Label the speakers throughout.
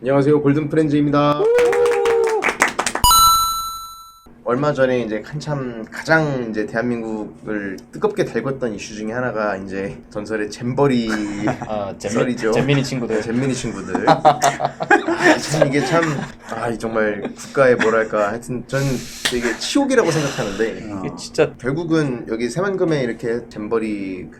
Speaker 1: 안녕하세요, 골든 프렌즈입니다. 얼마 전에 이제 한참 가장 이제 대한민국을 뜨겁게 달궜던 이슈 중에 하나가 이제 전설의 잼버리 썰이죠.
Speaker 2: 잼민이 친구들.
Speaker 1: 잼민이 친구들. 참 이게 참 정말 국가의 뭐랄까 하여튼 전 되게 치욕이라고 생각하는데
Speaker 2: 이게 진짜
Speaker 1: 결국은 여기 새만금에 이렇게 잼버리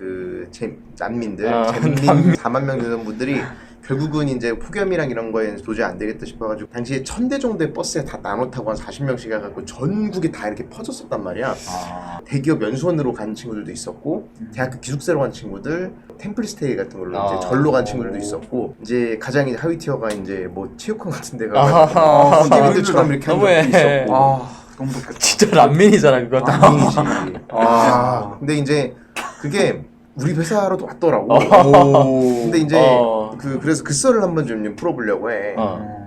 Speaker 1: 난민들 잼민 4만 명 되는 분들이 결국은 이제 폭염이랑 이런 거에 도저히 안 되겠다 싶어가지고 당시에 1000대 정도의 버스에 다 나눠 타고 한 40명씩 해갖고 전국에 다 이렇게 퍼졌었단 말이야. 대기업 연수원으로 간 친구들도 있었고 대학교 기숙사로 간 친구들, 템플스테이 같은 걸로 이제 절로 간 친구들도 있었고 이제 가장 이제 하위 티어가 이제 뭐 체육관 같은 데가 스테미들처럼 이렇게 한 것도 있었고
Speaker 3: 너무 좋겠다.
Speaker 2: 진짜 난민이잖아 그거.
Speaker 1: 난민이지. 근데 이제 그게 우리 회사로도 왔더라고. 근데 이제 그래서 그 썰을 한번 좀 풀어보려고 해.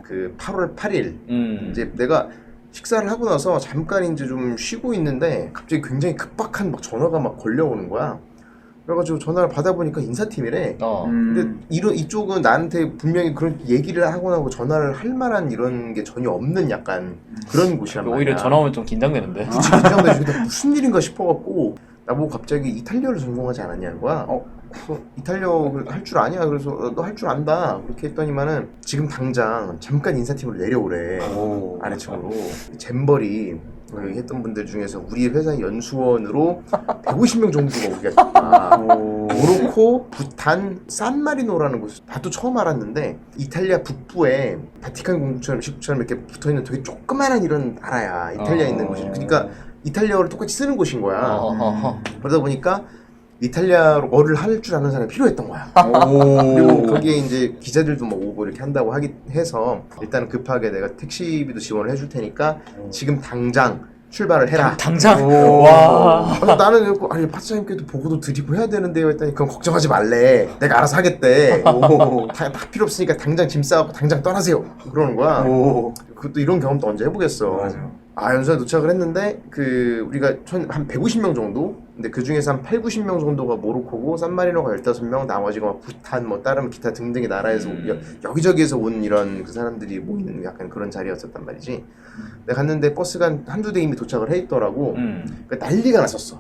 Speaker 1: 그 8월 8일 이제 내가 식사를 하고 나서 잠깐 이제 좀 쉬고 있는데 갑자기 굉장히 급박한 막 전화가 막 걸려오는 거야. 그래가지고 전화를 받아보니까 인사팀이래. 근데 이쪽은 나한테 분명히 그런 얘기를 하고 나고 전화를 할 만한 이런 게 전혀 없는 약간 그런 곳이란 말이야.
Speaker 2: 오히려 전화 오면 좀 긴장되는데.
Speaker 1: 그치, 긴장되지. 근데 무슨 일인가 싶어갖고 나보고 갑자기 이탈리아를 전공하지 않았냐는 거야. 그래서 이탈리아를 할 줄 아냐? 그래서 너 할 줄 안다. 그렇게 했더니만은 지금 당장 잠깐 인사팀으로 내려오래. 아래층으로. 잼버리 여기 했던 분들 중에서 우리 회사 연수원으로 150명 정도가 오겠다. 모로코, 부탄, 산마리노라는 곳. 나도 처음 알았는데 이탈리아 북부에 바티칸 공주처럼 이렇게 붙어있는 되게 조그만한 이런 나라야. 이탈리아에 있는 곳이. 그러니까 이탈리아어를 똑같이 쓰는 곳인 거야. 그러다 보니까 이탈리아어를 할 줄 아는 사람이 필요했던 거야. 그리고 거기에 이제 기자들도 막 오고 이렇게 한다고 해서 일단은 급하게 내가 택시비도 지원을 해줄 테니까 지금 당장 출발을 해라.
Speaker 2: 당장?
Speaker 1: 와. 나는 아니 파트사님께도 보고도 드리고 해야 되는데요 했더니 그건 걱정하지 말래. 내가 알아서 하겠대. 다 필요 없으니까 당장 짐 싸갖고 당장 떠나세요. 그러는 거야. 그것도 이런 경험도 언제 해보겠어.
Speaker 3: 맞아요.
Speaker 1: 연수원에 도착을 했는데 우리가 한 150명 정도? 근데 그 중에서 한 8, 90명 정도가 모로코고 산마리노가 15명, 나머지가 막 부탄 뭐 다른 기타 등등의 나라에서 여기저기에서 온 이런 그 사람들이 모이는 약간 그런 자리였었단 말이지. 내가 갔는데 버스가 한두 대 이미 도착을 해 있더라고. 그러니까 난리가 났었어.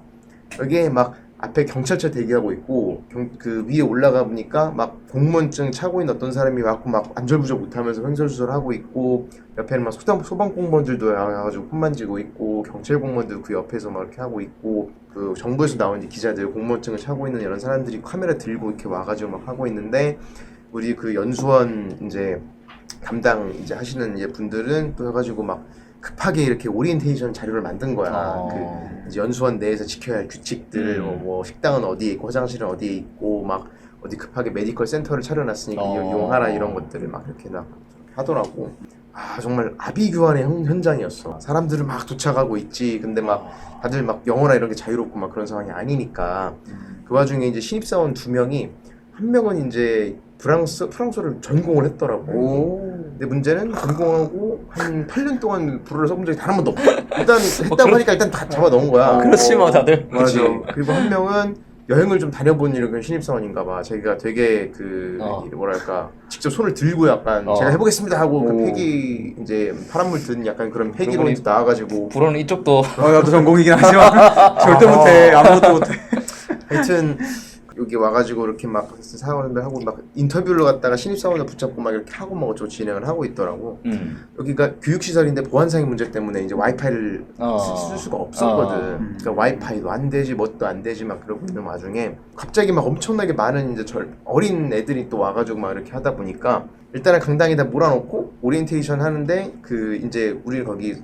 Speaker 1: 여기에 막 앞에 경찰차 대기하고 있고 그 위에 올라가 보니까 막 공무원증 차고 있는 어떤 사람이 와갖고 막 안절부절 못하면서 횡설수설하고 있고 옆에는 막 소방 공무원들도 와가지고 폰 만지고 있고 경찰 공무원들 그 옆에서 막 이렇게 하고 있고 그 정부에서 나온 기자들 공무원증을 차고 있는 이런 사람들이 카메라 들고 이렇게 와가지고 막 하고 있는데 우리 그 연수원 이제 담당 이제 하시는 이제 분들은 또 해가지고 막 급하게 이렇게 오리엔테이션 자료를 만든 거야. 그 이제 연수원 내에서 지켜야 할 규칙들, 뭐 식당은 어디에 있고 화장실은 어디에 있고 막 어디 급하게 메디컬 센터를 차려놨으니까 이용하라 이런 것들을 막 이렇게 하더라고. 정말 아비규환의 현장이었어. 사람들은 막 도착하고 있지. 근데 막 다들 막 영어나 이런 게 자유롭고 막 그런 상황이 아니니까 그 와중에 이제 신입사원 2명이 한 명은 이제 프랑스어를 전공을 했더라고. 근데 문제는 전공하고 한 8년 동안 불어를 써본 적이 단 한 번도 없고 일단 했다고 하니까 일단 다 잡아 넣은 거야.
Speaker 2: 그렇지 뭐 다들.
Speaker 1: 그치. 그리고 한 명은 여행을 좀 다녀본 이런 신입사원인가 봐. 자기가 되게 뭐랄까 직접 손을 들고 약간 제가 해보겠습니다 하고 그 폐기 이제 파란물 든 약간 그런 폐기론이 나와가지고
Speaker 2: 불어는 이쪽도
Speaker 3: 나도 전공이긴 하지만 절대 못해. 아무것도 못해.
Speaker 1: 하여튼 여기 와가지고 이렇게 막 사원들 하고 막 인터뷰를 갖다가 신입사원을 붙잡고 막 이렇게 하고 막 어쩌고 진행을 하고 있더라고. 여기가 교육시설인데 보안상의 문제 때문에 이제 와이파이를 쓸 수가 없었거든. 그러니까 와이파이도 안 되지 뭣도 안 되지 막 그러고 있는 와중에 갑자기 막 엄청나게 많은 이제 어린 애들이 또 와가지고 막 이렇게 하다 보니까 일단은 강당에다 몰아놓고 오리엔테이션 하는데 그 이제 우리 거기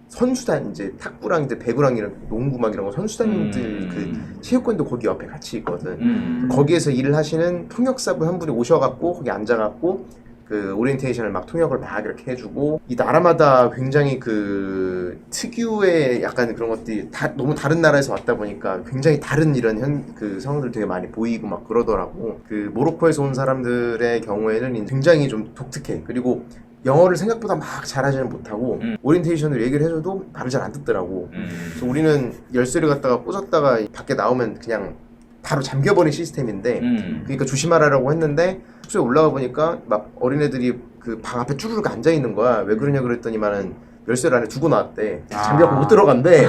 Speaker 1: 선수단 이제 탁구랑 이제 배구랑 이런 농구 막 이런 거 선수단들 그 체육관도 거기 옆에 같이 있거든. 거기에서 일을 하시는 통역사분 한 분이 오셔갖고 거기 앉아갖고 그 오리엔테이션을 막 통역을 막 이렇게 해주고 이 나라마다 굉장히 그 특유의 약간 그런 것들이 너무 다른 나라에서 왔다 보니까 굉장히 다른 이런 그 상황들 되게 많이 보이고 막 그러더라고. 그 모로코에서 온 사람들의 경우에는 굉장히 좀 독특해. 그리고 영어를 생각보다 막 잘하지는 못하고 오리엔테이션을 얘기를 해줘도 말을 잘 안 듣더라고. 그래서 우리는 열쇠를 갖다가 꽂았다가 밖에 나오면 그냥 바로 잠겨버린 시스템인데 그러니까 조심하라고 했는데 숙소에 올라가 보니까 막 어린애들이 그 방 앞에 쭈르륵 앉아 있는 거야. 왜 그러냐 그랬더니만은 열쇠를 안에 두고 나왔대. 잠겨갖고 못 들어간대.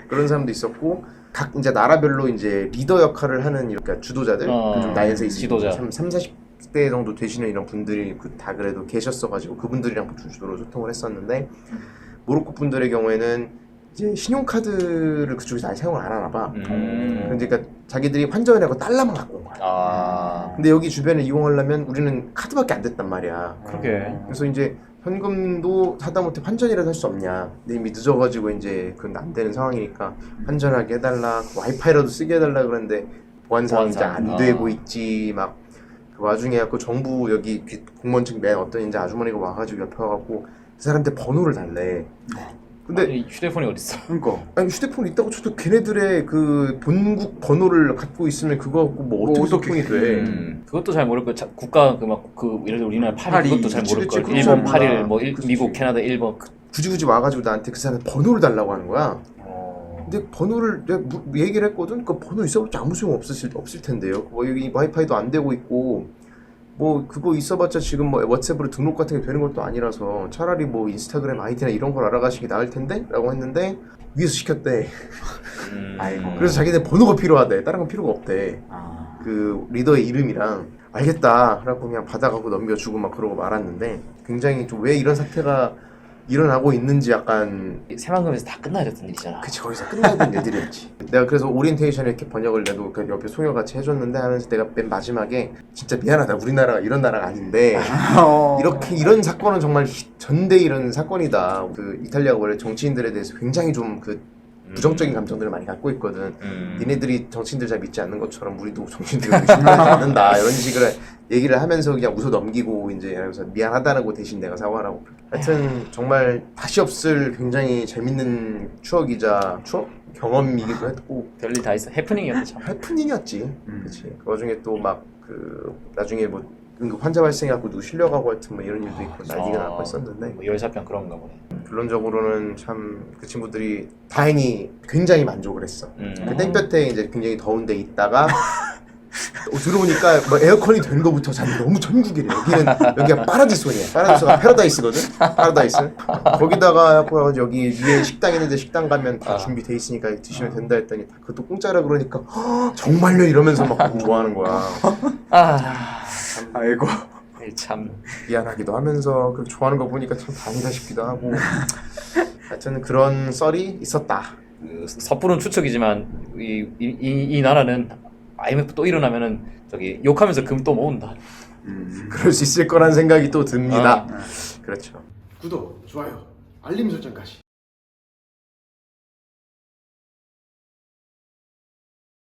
Speaker 1: 그런 사람도 있었고 각 이제 나라별로 이제 리더 역할을 하는 그러니까 주도자들 좀 나이 연세 있으신
Speaker 2: 지도자.
Speaker 1: 30-40대 정도 되시는 이런 분들이 다 그래도 계셨어가지고 그분들이랑 주로 소통을 했었는데 모로코 분들의 경우에는 이제 신용카드를 그쪽에서 아예 사용을 안 하나 봐. 그러니까 자기들이 환전하고 달러만 갖고 온 거야.
Speaker 2: 아.
Speaker 1: 근데 여기 주변에 이용하려면 우리는 카드밖에 안 됐단 말이야.
Speaker 2: 그러게.
Speaker 1: 그래서 이제 현금도 하다못해 환전이라도 할 수 없냐. 근데 이미 늦어가지고 이제 그건 안 되는 상황이니까 환전하게 해달라. 와이파이라도 쓰게 해달라 그러는데 보안상 이제 안 되고 있지. 막 그 와중에 그 정부 여기 공무원 측 맨 어떤 이제 아주머니가 와가지고 옆에 와갖고 그 사람한테 번호를 달래. 근데
Speaker 2: 아니, 휴대폰이 어딨어?
Speaker 3: 그러니까
Speaker 1: 아니 휴대폰 있다고 쳐도 걔네들의 그 본국 번호를 갖고 있으면 그거 갖고 뭐 어떻게 소통이 돼?
Speaker 2: 그것도 잘 모를 거. 국가 그 예를 들어 우리나라 파리 그것도 잘
Speaker 1: 그치,
Speaker 2: 모를
Speaker 1: 그치,
Speaker 2: 거.
Speaker 1: 그거
Speaker 2: 일본
Speaker 1: 잘
Speaker 2: 8일
Speaker 1: 몰라.
Speaker 2: 뭐
Speaker 1: 그치.
Speaker 2: 미국 캐나다 1번.
Speaker 1: 굳이 와가지고 나한테 그 사람의 번호를 달라고 하는 거야. 근데 번호를 내가 얘기를 했거든. 그 번호 있어봤자 아무 소용 없을 텐데요. 뭐 여기 와이파이도 안 되고 있고 뭐 그거 있어봤자 지금 뭐 왓츠앱으로 등록 같은 게 되는 것도 아니라서 차라리 뭐 인스타그램 아이디나 이런 걸 알아가시는 게 나을 텐데? 라고 했는데 위에서 시켰대.
Speaker 3: 아이고.
Speaker 1: 그래서 자기네 번호가 필요하대. 다른 건 필요가 없대. 그 리더의 이름이랑 알겠다 하라고 그냥 받아가고 넘겨주고 막 그러고 말았는데 굉장히 좀 왜 이런 사태가 일어나고 있는지 약간
Speaker 2: 새만금에서 다 끝나야 됐던 일이잖아.
Speaker 1: 그치 거기서 끝나야 되는 애들이었지. 내가 그래서 오리엔테이션에 이렇게 번역을 내도 그 옆에 송여 같이 해줬는데 하면서 내가 맨 마지막에 진짜 미안하다 우리나라가 이런 나라가 아닌데 이렇게 이런 사건은 정말 전대 이런 사건이다. 그 이탈리아가 원래 정치인들에 대해서 굉장히 좀 그 부정적인 감정들을 많이 갖고 있거든. 니네들이 정치인들 잘 믿지 않는 것처럼 우리도 정치인들을 믿지 않는다. 이런 식으로 얘기를 하면서 그냥 웃어 넘기고 이제 그래서 미안하다는 거 대신 내가 사과하라고. 하여튼 정말 다시 없을 굉장히 재밌는 추억이자 경험이기도 했고
Speaker 2: 별일 다 있어. 해프닝이었지 참.
Speaker 1: 해프닝이었지. 그치. 그 와중에 또 막 그 나중에 뭐 응급 환자 발생해갖고 누구 실려가고 하여튼 뭐 이런 일도 있고 난리가 나고 했었는데
Speaker 2: 뭐 열사병 그런가 보네.
Speaker 1: 결론적으로는 참 그 친구들이 다행히 굉장히 만족을 했어. 그 땡볕에 이제 굉장히 더운 데 있다가 들어오니까 뭐 에어컨이 된 거부터 자기 너무 천국이래. 여기가 파라디소니야. 파라디소가 패러다이스거든. 파라다이스. 거기다가 여기 위에 식당 있는데 식당 가면 다 준비돼 있으니까 드시면 된다 했더니 그것도 공짜라 그러니까 정말요 이러면서 막 너무 좋아하는 거야.
Speaker 3: 아이고.
Speaker 2: 참.
Speaker 1: 미안하기도 하면서 그 좋아하는 거 보니까 참 다행이다 싶기도 하고. 하여튼 그런 썰이 있었다.
Speaker 2: 그 섣부른 추측이지만 이 나라는 IMF 또 일어나면은 저기 욕하면서 금 또 모은다.
Speaker 1: 그럴 수 있을 거란 생각이 또 듭니다. 그렇죠. 구독, 좋아요, 알림 설정까지.